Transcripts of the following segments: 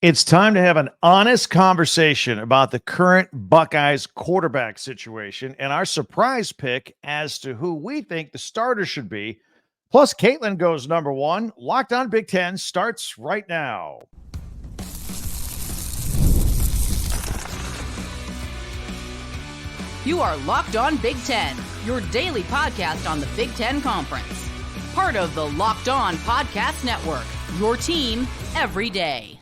It's time to have an honest conversation about the current Buckeyes quarterback situation and our surprise pick as to who we think the starter should be. Plus, Caitlin goes number one. Locked on Big Ten starts right now. You are Locked On Big Ten, your daily podcast on the Big Ten Conference. Part of the Locked On Podcast Network, your team every day.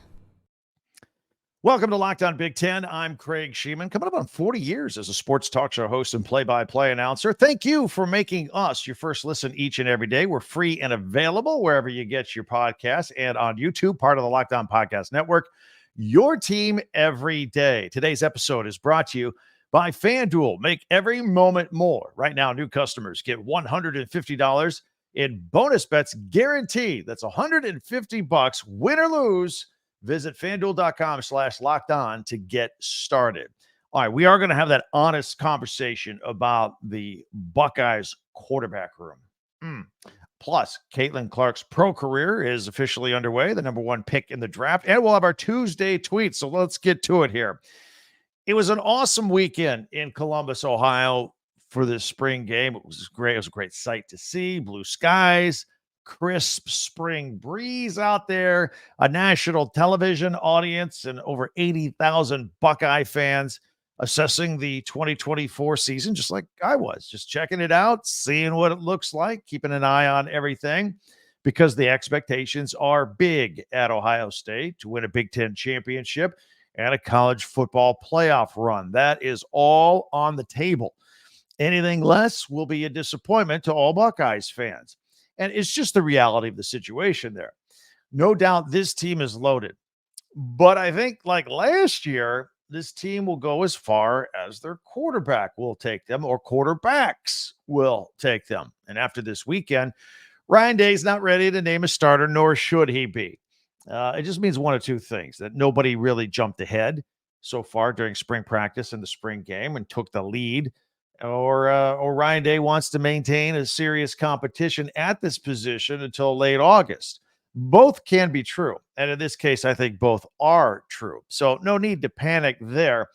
Welcome to Locked On Big Ten. I'm Craig Sheeman, coming up on 40 years as a sports talk show host and play-by-play announcer. Thank you for making us your first listen each and every day. We're free and available wherever you get your podcasts and on YouTube, part of the Locked On Podcast Network, your team every day. Today's episode is brought to you by FanDuel. Make every moment more. Right now, new customers get $150 in bonus bets guaranteed. That's $150, win or lose. Visit FanDuel.com/locked on to get started. All right, we are going to have that honest conversation about the Buckeyes quarterback room. Plus, Caitlin Clark's pro career is officially underway, the number one pick in the draft, and we'll have our Tuesday tweet. So let's get to it here. It was an awesome weekend in Columbus, Ohio for this spring game. It was great. It was a great sight to see. Blue skies, crisp spring breeze out there, a national television audience, and over 80,000 Buckeye fans assessing the 2024 season, just like I was, just checking it out, seeing what it looks like, keeping an eye on everything, because the expectations are big at Ohio State to win a Big Ten championship and a college football playoff run. That is all on the table. Anything less will be a disappointment to all Buckeyes fans. And it's just the reality of the situation there. No doubt this team is loaded. But I think, like last year, this team will go as far as their quarterback will take them, or quarterbacks will take them. And after this weekend, Ryan Day's not ready to name a starter, nor should he be. It just means one of two things: that nobody really jumped ahead so far during spring practice in the spring game and took the lead, or Ryan Day wants to maintain a serious competition at this position until late August. Both can be true. And in this case, I think both are true. So no need to panic there.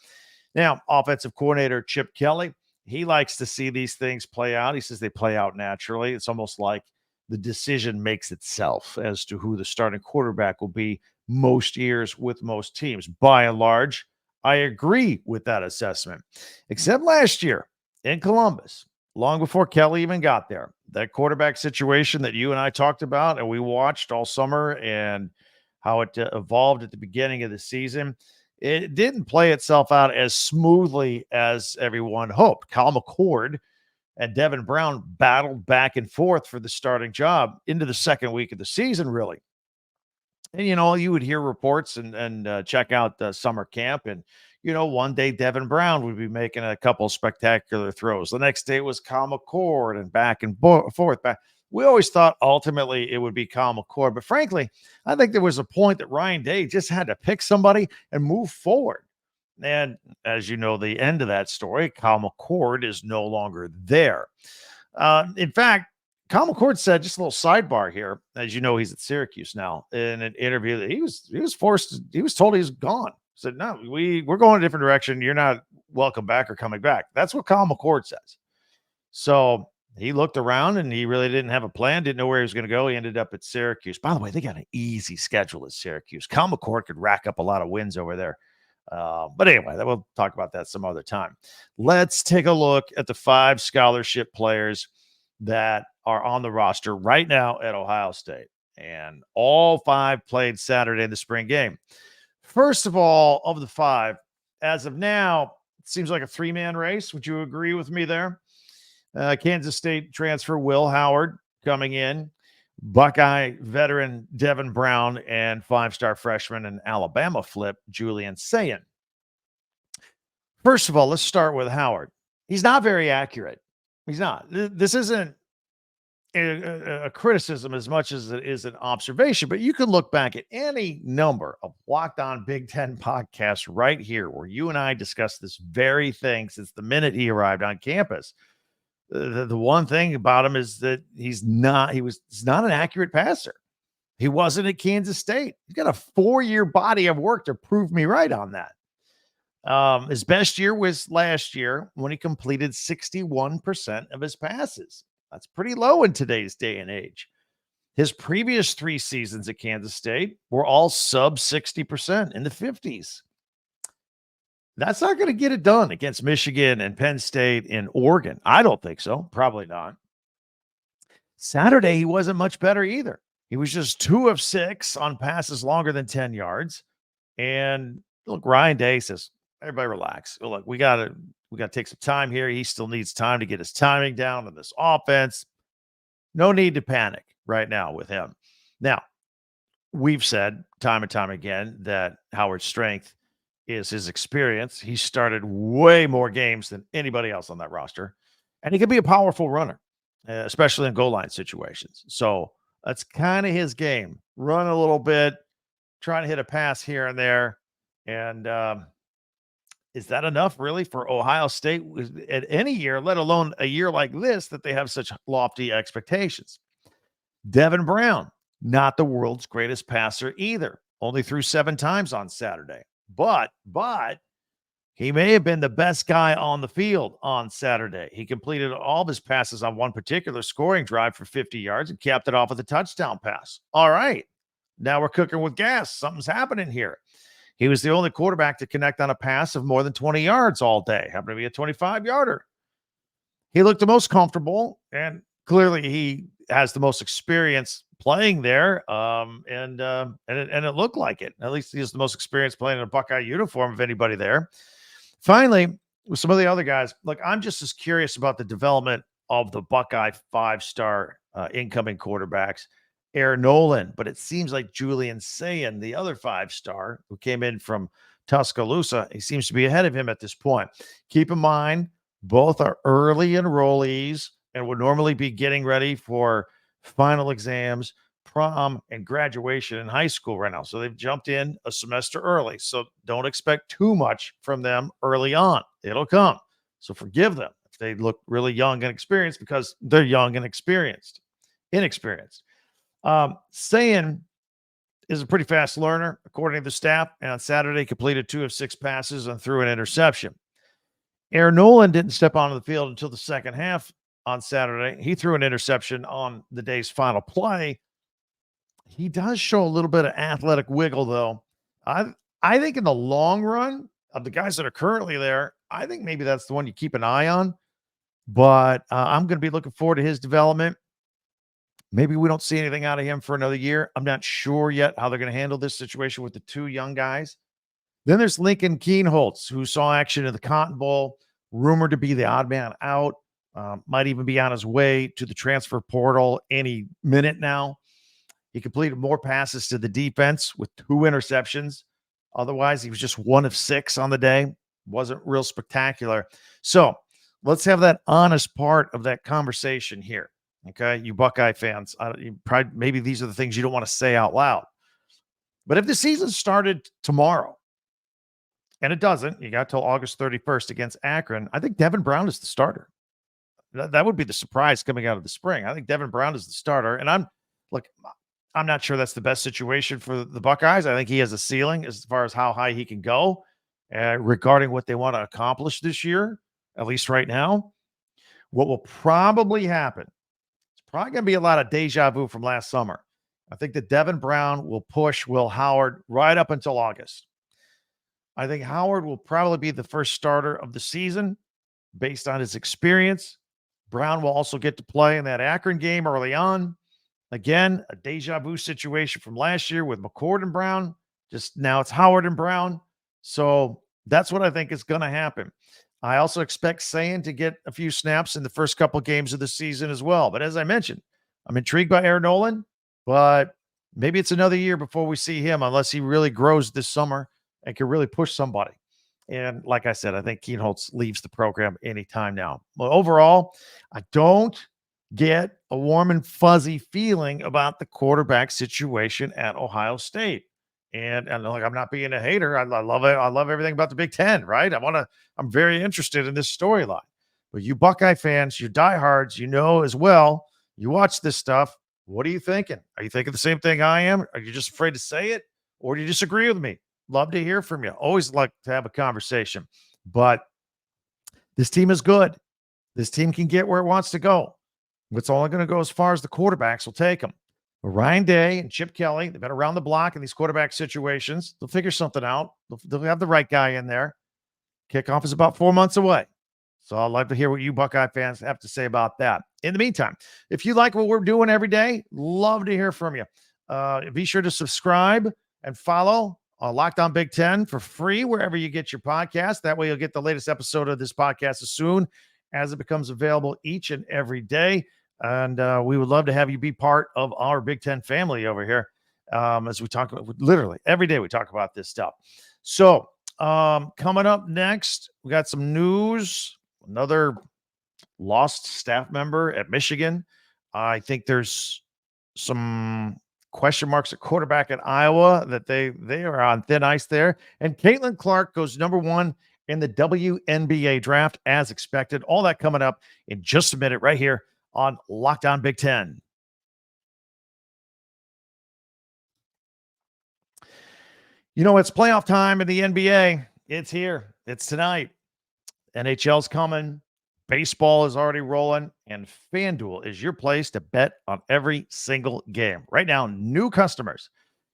Now, offensive coordinator Chip Kelly, he likes to see these things play out. He says they play out naturally. It's almost like the decision makes itself as to who the starting quarterback will be most years with most teams. By and large, I agree with that assessment, except last year in Columbus, long before Kelly even got there. That quarterback situation that you and I talked about and we watched all summer, and how it evolved at the beginning of the season, it didn't play itself out as smoothly as everyone hoped. Kyle McCord and Devin Brown battled back and forth for the starting job into the second week of the season, really. And, you would hear reports and check out summer camp, and one day Devin Brown would be making a couple spectacular throws. The next day was Kyle McCord, and back and forth. Back. We always thought ultimately it would be Kyle McCord. But frankly, I think there was a point that Ryan Day just had to pick somebody and move forward. And as you know, the end of that story, Kyle McCord is no longer there. In fact, Kyle McCord said, just a little sidebar here, as you know, he's at Syracuse now, in an interview that he was told he's gone. Said, no, we're going a different direction. You're not welcome back or coming back. That's what Kyle McCord says. So he looked around and he really didn't have a plan, didn't know where he was going to go. He ended up at Syracuse. By the way, they got an easy schedule at Syracuse. Kyle McCord could rack up a lot of wins over there. But anyway, we'll talk about that some other time. Let's take a look at the 5 scholarship players that are on the roster right now at Ohio State. And all 5 played Saturday in the spring game. First of all, of the 5, as of now, it seems like a 3-man race. Would you agree with me there? Kansas State transfer Will Howard coming in, Buckeye veteran Devin Brown, and 5-star freshman and Alabama flip Julian Sayin. First of all, let's start with Howard. He's not very accurate. He's not. This isn't a criticism as much as it is an observation, but you can look back at any number of Locked On Big Ten podcasts right here where you and I discussed this very thing since the minute he arrived on campus. The one thing about him is that he's not an accurate passer. He wasn't at Kansas State. He's got a 4-year body of work to prove me right on that. His best year was last year when he completed 61% of his passes. That's pretty low in today's day and age. His previous 3 seasons at Kansas State were all sub 60% in the 50s. That's not going to get it done against Michigan and Penn State and Oregon. I don't think so. Probably not. Saturday, he wasn't much better either. He was just 2 of 6 on passes longer than 10 yards. And look, Ryan Day says, everybody relax. Look, we got to take some time here. He still needs time to get his timing down on this offense. No need to panic right now with him. Now, we've said time and time again that Howard's strength is his experience. He started way more games than anybody else on that roster. And he can be a powerful runner, especially in goal line situations. So that's kind of his game. Run a little bit, trying to hit a pass here and there. And is that enough really for Ohio State at any year, let alone a year like this, that they have such lofty expectations? Devin Brown, not the world's greatest passer either. Only threw 7 times on Saturday. But he may have been the best guy on the field on Saturday. He completed all of his passes on one particular scoring drive for 50 yards and capped it off with a touchdown pass. All right. Now we're cooking with gas. Something's happening here. He was the only quarterback to connect on a pass of more than 20 yards all day. Happened to be a 25-yarder. He looked the most comfortable, and clearly he has the most experience playing there. And it looked like it. At least he has the most experience playing in a Buckeye uniform of anybody there. Finally, with some of the other guys, look, I'm just as curious about the development of the Buckeye 5-star incoming quarterbacks, Aaron Nolan, but it seems like Julian Sayin, the other 5-star who came in from Tuscaloosa, he seems to be ahead of him at this point. Keep in mind, both are early enrollees and would normally be getting ready for final exams, prom, and graduation in high school right now. So they've jumped in a semester early. So don't expect too much from them early on. It'll come. So forgive them if they look really young and experienced, because they're young and inexperienced. Sayin is a pretty fast learner, according to the staff, and on Saturday completed 2 of 6 passes and threw an interception. Aaron Nolan didn't step onto the field until the second half on Saturday. He threw an interception on the day's final play. He does show a little bit of athletic wiggle, though. I think in the long run of the guys that are currently there, I think maybe that's the one you keep an eye on. But I'm going to be looking forward to his development. Maybe we don't see anything out of him for another year. I'm not sure yet how they're going to handle this situation with the 2 young guys. Then there's Lincoln Kienholz, who saw action in the Cotton Bowl, rumored to be the odd man out, might even be on his way to the transfer portal any minute now. He completed more passes to the defense with 2 interceptions. Otherwise, he was just 1 of 6 on the day. Wasn't real spectacular. So let's have that honest part of that conversation here. Okay, you Buckeye fans, maybe these are the things you don't want to say out loud. But if the season started tomorrow, and it doesn't, you got till August 31st against Akron, I think Devin Brown is the starter. That would be the surprise coming out of the spring. I think Devin Brown is the starter. And I'm not sure that's the best situation for the Buckeyes. I think he has a ceiling as far as how high he can go regarding what they want to accomplish this year, at least right now. What will probably happen, probably going to be a lot of deja vu from last summer. I think that Devin Brown will push Will Howard right up until August. I think Howard will probably be the first starter of the season based on his experience. Brown will also get to play in that Akron game early on. Again, a deja vu situation from last year with McCord and Brown. Just now it's Howard and Brown. So that's what I think is going to happen. I also expect Sayin to get a few snaps in the first couple games of the season as well. But as I mentioned, I'm intrigued by Aaron Nolan, but maybe it's another year before we see him unless he really grows this summer and can really push somebody. And like I said, I think Kienholz leaves the program anytime now. Well, overall, I don't get a warm and fuzzy feeling about the quarterback situation at Ohio State. And like, I'm not being a hater. I love it. I love everything about the Big Ten, right? I'm very interested in this storyline. But you Buckeye fans, you diehards, you know as well, you watch this stuff. What are you thinking? Are you thinking the same thing I am? Are you just afraid to say it? Or do you disagree with me? Love to hear from you. Always like to have a conversation. But this team is good. This team can get where it wants to go. It's only going to go as far as the quarterbacks will take them. Ryan Day and Chip Kelly, they've been around the block in these quarterback situations. They'll figure something out. They'll have the right guy in there. Kickoff is about 4 months away. So I'd like to hear what you Buckeye fans have to say about that. In the meantime, if you like what we're doing every day, love to hear from you. Be sure to subscribe and follow on Locked On Big Ten for free wherever you get your podcast. That way you'll get the latest episode of this podcast as soon as it becomes available each and every day. And we would love to have you be part of our Big Ten family over here as we talk about literally every day we talk about this stuff. So coming up next, we got some news. Another lost staff member at Michigan. I think there's some question marks at quarterback at Iowa that they are on thin ice there. And Caitlin Clark goes number 1 in the WNBA draft as expected. All that coming up in just a minute right here on Locked On Big Ten. You know, it's playoff time in the NBA. It's here. It's tonight. NHL's coming. Baseball is already rolling. And FanDuel is your place to bet on every single game. Right now, new customers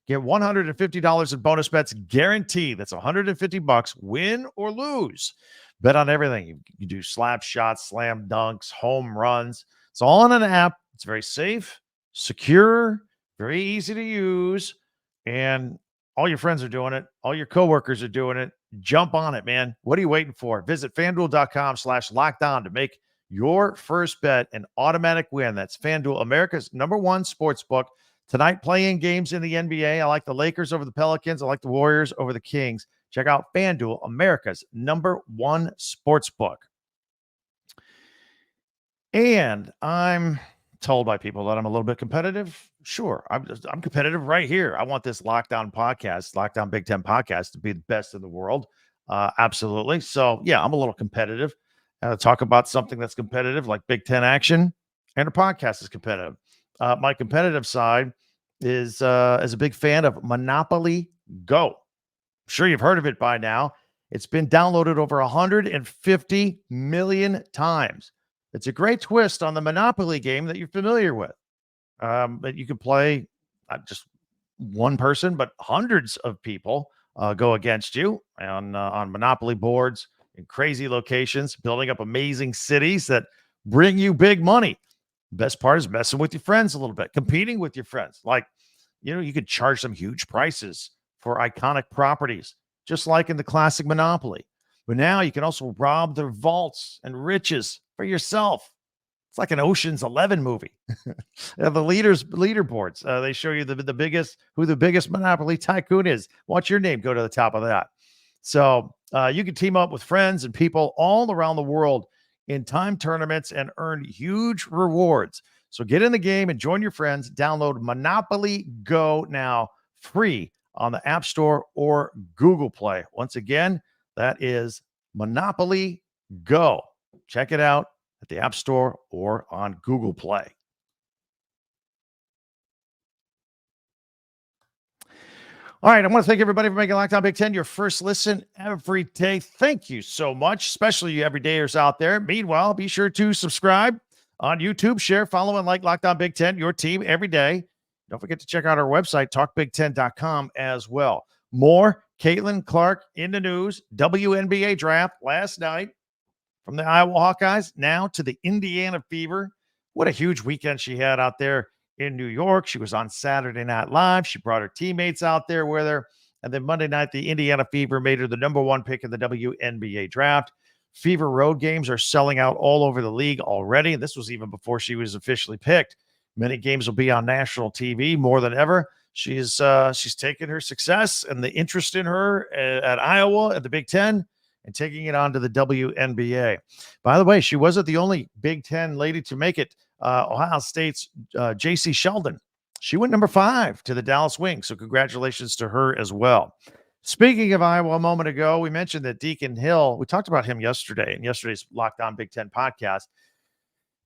get $150 in bonus bets guaranteed. That's $150, win or lose. Bet on everything. You do slap shots, slam dunks, home runs. It's all on an app. It's very safe, secure, very easy to use. And all your friends are doing it. All your coworkers are doing it. Jump on it, man. What are you waiting for? Visit FanDuel.com/lockedon to make your first bet an automatic win. That's FanDuel, America's #1 sports book. Tonight, playing games in the NBA. I like the Lakers over the Pelicans. I like the Warriors over the Kings. Check out FanDuel, America's #1 sports book. And I'm told by people that I'm a little bit competitive. Sure, I'm competitive right here. I want this Locked On podcast, Locked On Big Ten podcast, to be the best in the world. Absolutely. So, yeah, I'm a little competitive. Talk about something that's competitive, like Big Ten action, and a podcast is competitive. My competitive side is a big fan of Monopoly Go. I'm sure you've heard of it by now. It's been downloaded over 150 million times. It's a great twist on the Monopoly game that you're familiar with. But you can play not just one person, but hundreds of people go against you on Monopoly boards in crazy locations, building up amazing cities that bring you big money. Best part is messing with your friends a little bit, competing with your friends. Like, you could charge them huge prices for iconic properties, just like in the classic Monopoly. But now you can also rob their vaults and riches for yourself. It's like an Ocean's 11 movie. The leaderboards. They show you who the biggest Monopoly tycoon is. Watch your name go to the top of that. So you can team up with friends and people all around the world in time tournaments and earn huge rewards. So get in the game and join your friends. Download Monopoly Go now, free on the App Store or Google Play. Once again, that is Monopoly Go. Check it out at the App Store or on Google Play. All right, I want to thank everybody for making Locked On Big Ten your first listen every day. Thank you so much, especially you everydayers out there. Meanwhile, be sure to subscribe on YouTube, share, follow, and like Locked On Big Ten, your team every day. Don't forget to check out our website, talkbig10.com as well. More Caitlin Clark in the news, WNBA draft last night. From the Iowa Hawkeyes now to the Indiana Fever. What a huge weekend she had out there in New York. She was on Saturday Night Live. She brought her teammates out there with her. And then Monday night, the Indiana Fever made her the #1 pick in the WNBA draft. Fever road games are selling out all over the league already. This was even before she was officially picked. Many games will be on national TV more than ever. She's taken her success and the interest in her at Iowa at the Big Ten and taking it on to the WNBA. By the way, she wasn't the only Big Ten lady to make it. Ohio State's J.C. Sheldon. She went number 5 to the Dallas Wings, so congratulations to her as well. Speaking of Iowa, a moment ago, we mentioned that Deacon Hill, we talked about him yesterday in yesterday's Locked On Big Ten podcast.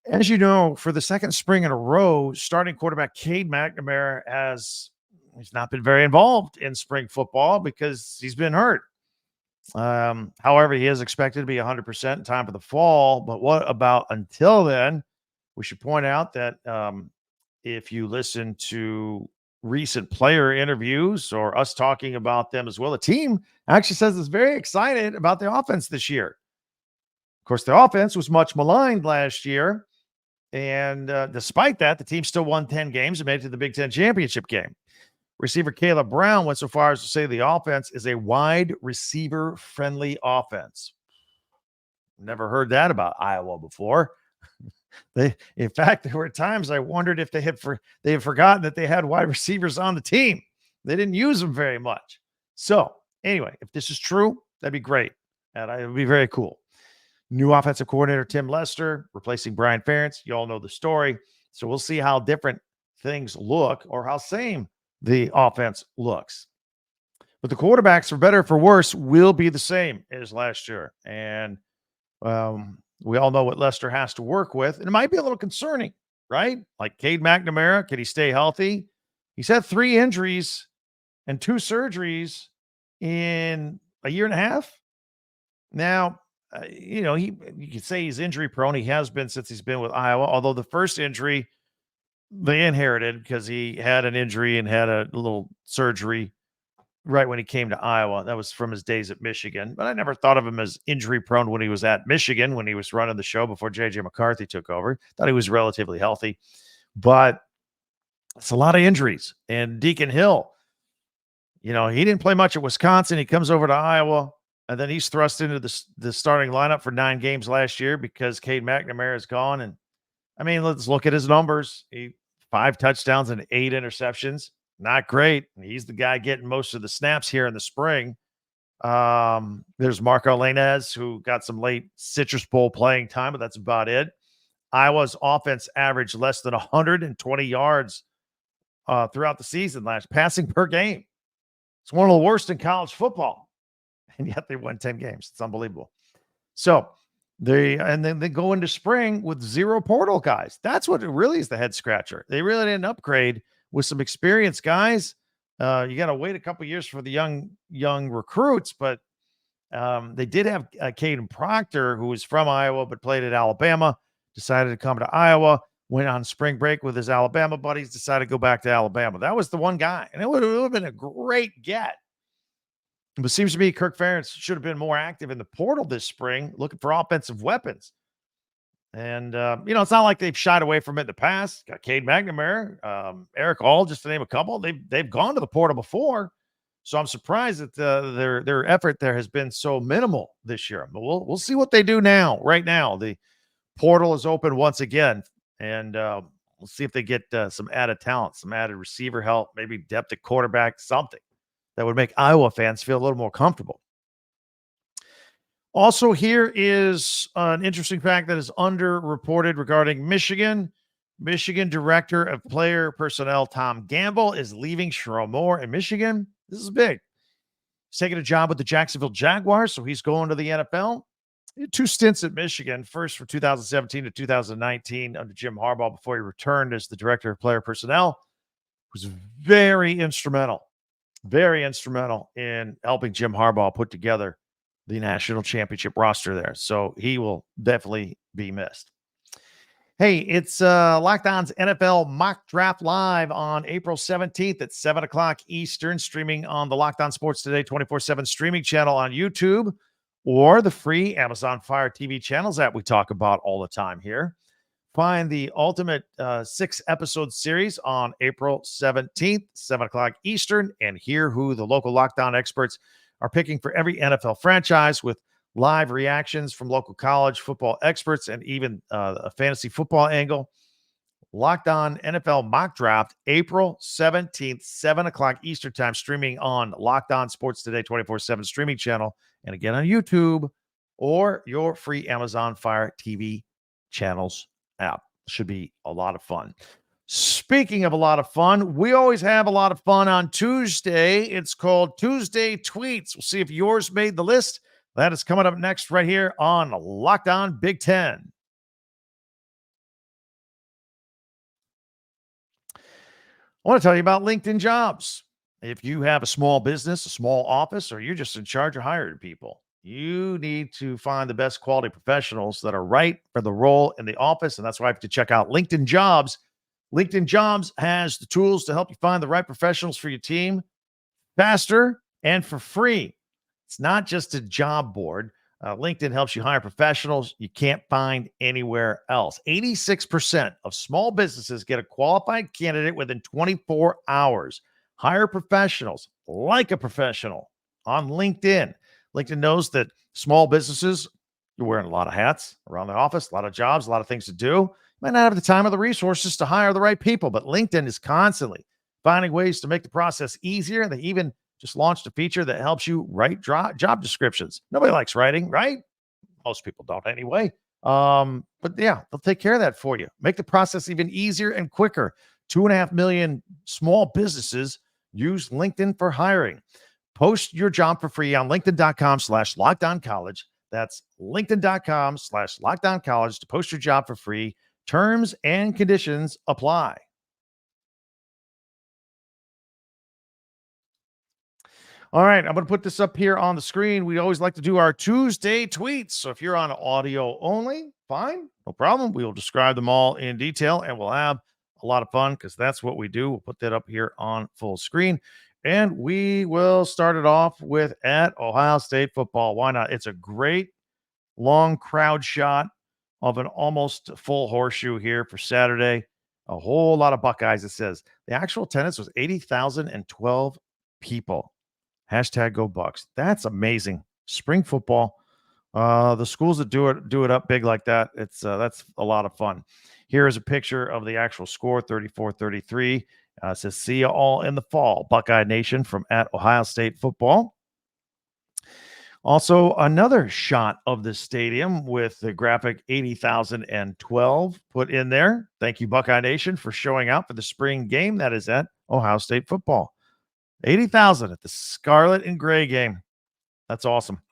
As you know, for the second spring in a row, starting quarterback Cade McNamara he's not been very involved in spring football because he's been hurt. However, he is expected to be 100% in time for the fall. But what about until then? We should point out that if you listen to recent player interviews or us talking about them as well, the team actually says it's very excited about the offense this year. Of course, the offense was much maligned last year. And despite that, the team still won 10 games and made it to the Big Ten championship game. Receiver Caleb Brown went so far as to say the offense is a wide receiver friendly offense. Never heard that about Iowa before. In fact, there were times I wondered if they had forgotten that they had wide receivers on the team. They didn't use them very much. So anyway, if this is true, that'd be great. And it would be very cool. New offensive coordinator Tim Lester replacing Brian Ferentz. You all know the story. So we'll see how different things look or how same the offense looks. But the quarterbacks, for better or for worse, will be the same as last year. And we all know what Lester has to work with. And it might be a little concerning, right? Like Cade McNamara, can he stay healthy? He's had 3 injuries and 2 surgeries in a year and a half. Now, you could say he's injury prone. He has been since he's been with Iowa, although the first injury they inherited because he had an injury and had a little surgery right when he came to Iowa. That was from his days at Michigan. But I never thought of him as injury prone when he was at Michigan, when he was running the show before J.J. McCarthy took over. Thought he was relatively healthy. But it's a lot of injuries. And Deacon Hill, he didn't play much at Wisconsin. He comes over to Iowa, and then he's thrust into the starting lineup for 9 games last year because Cade McNamara is gone. And, I mean, let's look at his numbers. 5 touchdowns and 8 interceptions. Not great. He's the guy getting most of the snaps here in the spring. There's Marco Lainez, who got some late Citrus Bowl playing time, but that's about it. Iowa's offense averaged less than 120 yards throughout the season passing per game. It's one of the worst in college football. And yet they won 10 games. It's unbelievable. So then they go into spring with 0 portal guys. That's what it really is, the head scratcher. They really didn't upgrade with some experienced guys. You got to wait a couple years for the young recruits, but they did have Caden Proctor, who was from Iowa but played at Alabama, decided to come to Iowa, went on spring break with his Alabama buddies, decided to go back to Alabama. That was the one guy, and it would have been a great get. But it seems to me Kirk Ferentz should have been more active in the portal this spring, looking for offensive weapons. And, it's not like they've shied away from it in the past. Got Cade McNamara, Eric Hall, just to name a couple. They've gone to the portal before. So I'm surprised that their effort there has been so minimal this year. But we'll see what they do now. Right now, the portal is open once again. And we'll see if they get some added talent, some added receiver help, maybe depth at quarterback, something that would make Iowa fans feel a little more comfortable. Also, here is an interesting fact that is underreported regarding Michigan. Michigan Director of Player Personnel Tom Gamble is leaving Sherrone Moore in Michigan. This is big. He's taking a job with the Jacksonville Jaguars, so he's going to the NFL. He had 2 stints at Michigan, first from 2017 to 2019 under Jim Harbaugh before he returned as the Director of Player Personnel. He was very instrumental in helping Jim Harbaugh put together the national championship roster there. So he will definitely be missed. Hey, it's Locked On's NFL Mock Draft Live on April 17th at 7 o'clock Eastern, streaming on the Locked On Sports Today 24/7 streaming channel on YouTube or the free Amazon Fire TV channels that we talk about all the time here. Find the ultimate 6-episode series on April 17th, 7 o'clock Eastern, and hear who the local Locked On experts are picking for every NFL franchise with live reactions from local college football experts and even a fantasy football angle. Locked On NFL Mock Draft, April 17th, 7 o'clock Eastern Time, streaming on Locked On Sports Today 24/7 streaming channel, and again on YouTube or your free Amazon Fire TV channels app. Should be a lot of fun. Speaking of a lot of fun, we always have a lot of fun on Tuesday. It's called Tuesday Tweets. We'll see if yours made the list. That is coming up next right here on Locked On Big Ten. I want to tell you about LinkedIn Jobs. If you have a small business, a small office, or you're just in charge of hiring people, you need to find the best quality professionals that are right for the role in the office. And that's why I have to check out LinkedIn Jobs. LinkedIn Jobs has the tools to help you find the right professionals for your team faster and for free. It's not just a job board. LinkedIn helps you hire professionals you can't find anywhere else. 86% of small businesses get a qualified candidate within 24 hours. Hire professionals like a professional on LinkedIn. LinkedIn knows that small businesses, you're wearing a lot of hats around the office, a lot of jobs, a lot of things to do. You might not have the time or the resources to hire the right people, but LinkedIn is constantly finding ways to make the process easier. They even just launched a feature that helps you write job descriptions. Nobody likes writing, right? Most people don't anyway. But yeah, they'll take care of that for you. Make the process even easier and quicker. 2.5 million small businesses use LinkedIn for hiring. Post your job for free on linkedin.com/lockdowncollege. That's linkedin.com/lockdowncollege to post your job for free. Terms and conditions apply. All right, I'm going to put this up here on the screen. We always like to do our Tuesday tweets. So if you're on audio only, fine, no problem. We will describe them all in detail and we'll have a lot of fun because that's what we do. We'll put that up here on full screen. And we will start it off with at Ohio State football. Why not? It's a great long crowd shot of an almost full horseshoe here for Saturday. A whole lot of Buckeyes, it says. The actual attendance was 80,012 people. Hashtag go Bucks. That's amazing. Spring football. The schools that do it up big like that. That's a lot of fun. Here is a picture of the actual score, 34-33. It says, see you all in the fall. Buckeye Nation from at Ohio State football. Also, another shot of the stadium with the graphic 80,012 put in there. Thank you, Buckeye Nation, for showing up for the spring game. That is at Ohio State football. 80,000 at the Scarlet and Gray game. That's awesome.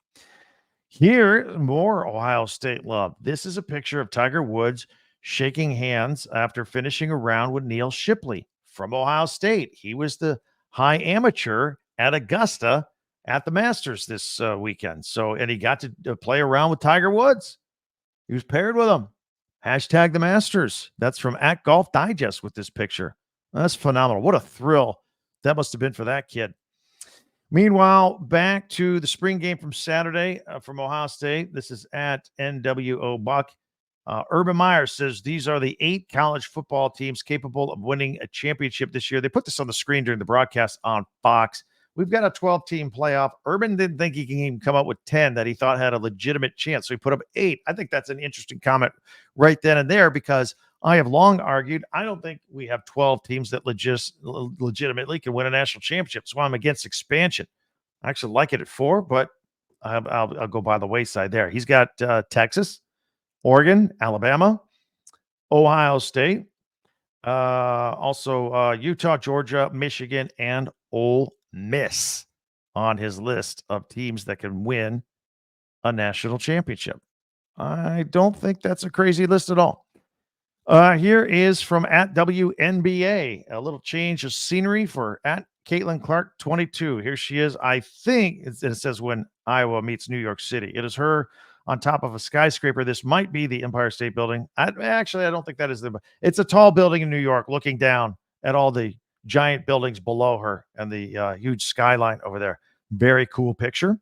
Here, more Ohio State love. This is a picture of Tiger Woods shaking hands after finishing a round with Neil Shipley from Ohio State. He was the high amateur at Augusta at the Masters this weekend. And he got to play around with Tiger Woods. He was paired with him. Hashtag the Masters. That's from at Golf Digest with this picture. That's phenomenal. What a thrill that must have been for that kid. Meanwhile, back to the spring game from Saturday from Ohio State. This is at NWO Buck. Urban Meyer says these are the 8 college football teams capable of winning a championship this year. They put this on the screen during the broadcast on Fox. We've got a 12-team playoff. Urban didn't think he can even come up with 10 that he thought had a legitimate chance. So he put up 8. I think that's an interesting comment right then and there because I have long argued I don't think we have 12 teams that legitimately can win a national championship. That's why I'm against expansion. I actually like it at 4, but I'll go by the wayside there. He's got Texas, Oregon, Alabama, Ohio State, also Utah, Georgia, Michigan, and Ole Miss on his list of teams that can win a national championship. I don't think that's a crazy list at all. Here is from at WNBA, a little change of scenery for at Caitlin Clark 22. Here she is. I think it says when Iowa meets New York City. It is her on top of a skyscraper. This might be the Empire State Building. I don't think that is it's a tall building in New York looking down at all the giant buildings below her and the huge skyline over there. Very cool picture.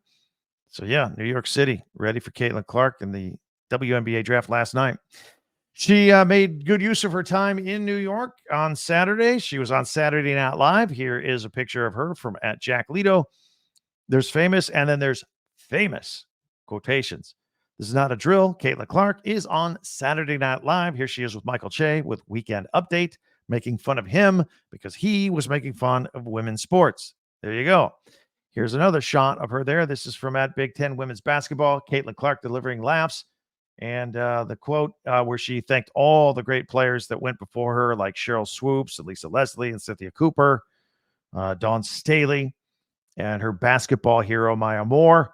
So yeah, New York City ready for Caitlin Clark in the WNBA draft last night. She made good use of her time in New York on Saturday. She was on Saturday Night Live. Here is a picture of her from at Jack Leto. There's famous, and then there's famous quotations. This is not a drill. Caitlin Clark is on Saturday Night Live. Here she is with Michael Che with Weekend Update, making fun of him because he was making fun of women's sports. There you go. Here's another shot of her there. This is from at Big Ten Women's Basketball. Caitlin Clark delivering laughs. And the quote where she thanked all the great players that went before her, like Cheryl Swoops, Lisa Leslie, and Cynthia Cooper, Dawn Staley, and her basketball hero, Maya Moore.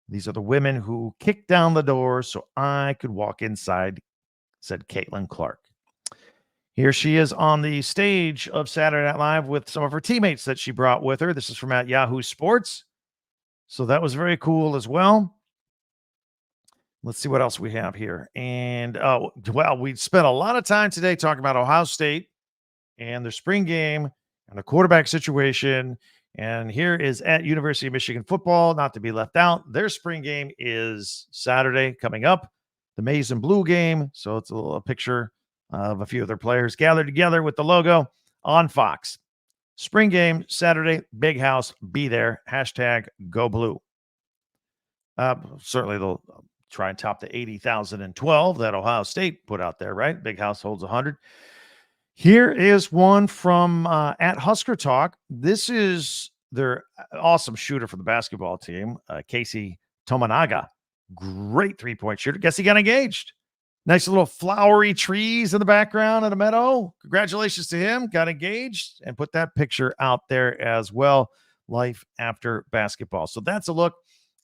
These are the women who kicked down the door so I could walk inside, said Caitlin Clark. Here she is on the stage of Saturday Night Live with some of her teammates that she brought with her. This is from at Yahoo Sports. So that was very cool as well. Let's see what else we have here. And, well, we spent a lot of time today talking about Ohio State and their spring game and the quarterback situation. And here is at University of Michigan football, not to be left out. Their spring game is Saturday coming up, the maize and blue game. So it's a picture of a few of their players gathered together with the logo on Fox. Spring game, Saturday, big house, be there. Hashtag go blue. Certainly they'll try and top the 80,012 that Ohio State put out there, right? Big house holds 100. Here is one from at Husker Talk. This is their awesome shooter for the basketball team, Casey Tominaga. Great three-point shooter. Guess he got engaged. Nice little flowery trees in the background in a meadow. Congratulations to him. Got engaged and put that picture out there as well. Life after basketball. So that's a look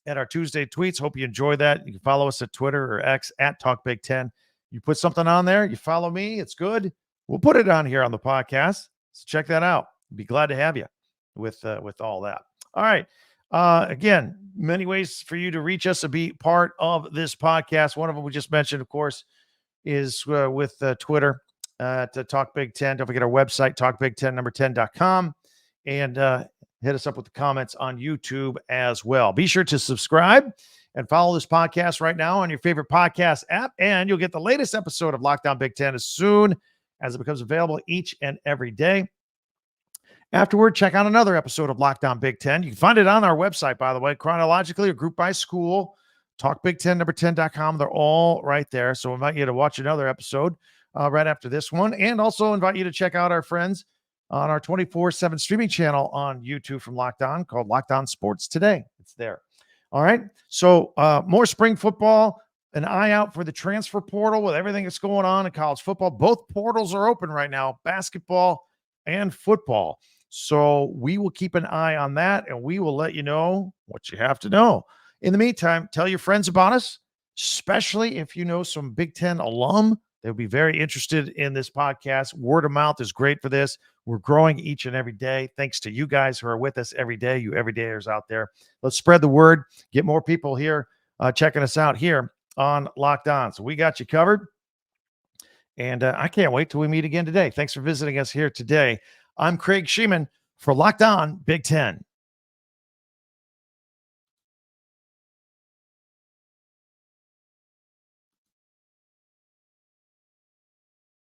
at our Tuesday tweets. Hope you enjoy that. You can follow us at Twitter or X at Talk Big Ten. You put something on there, you follow me, it's good. We'll put it on here on the podcast. So check that out. Be glad to have you with all that. All right. Again, many ways for you to reach us and be part of this podcast. One of them we just mentioned, of course, is with Twitter to Talk Big Ten. Don't forget our website, talkbig1010.com, and hit us up with the comments on YouTube as well. Be sure to subscribe and follow this podcast right now on your favorite podcast app, and you'll get the latest episode of Locked On Big Ten as soon as it becomes available each and every day. Afterward, check out another episode of Locked On Big Ten. You can find it on our website, by the way, chronologically or group by school, talkbig1010.com. They're all right there. So I invite you to watch another episode right after this one, and also invite you to check out our friends on our 24/7 streaming channel on YouTube from Locked On called Locked On Sports Today. It's there. All right. So more spring football, an eye out for the transfer portal with everything that's going on in college football. Both portals are open right now, basketball and football. So we will keep an eye on that, and we will let you know what you have to know. In the meantime, tell your friends about us, especially if you know some Big Ten alum. They'll be very interested in this podcast. Word of mouth is great for this. We're growing each and every day. Thanks to you guys who are with us every day, you everydayers out there. Let's spread the word, get more people here checking us out here on Locked On. So we got you covered. And I can't wait till we meet again today. Thanks for visiting us here today. I'm Craig Sheeman for Locked On Big Ten.